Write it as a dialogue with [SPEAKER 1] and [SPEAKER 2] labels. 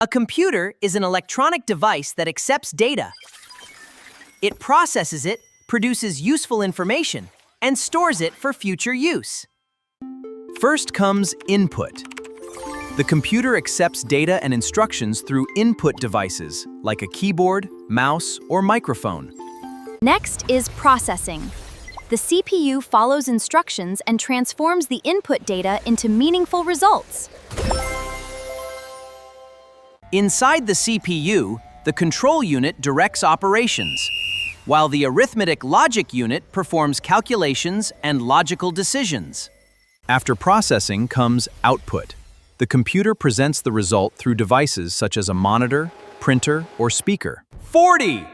[SPEAKER 1] A computer is an electronic device that accepts data. It processes it, produces useful information, and stores it for future use. First comes input. The computer accepts data and instructions through input devices, like a keyboard, mouse, or microphone.
[SPEAKER 2] Next is processing. The CPU follows instructions and transforms the input data into meaningful results.
[SPEAKER 1] Inside the CPU, the control unit directs operations, while the Arithmetic Logic Unit performs calculations and logical decisions. After processing comes output. The computer presents the result through devices such as a monitor, printer, or speaker.
[SPEAKER 3] 40!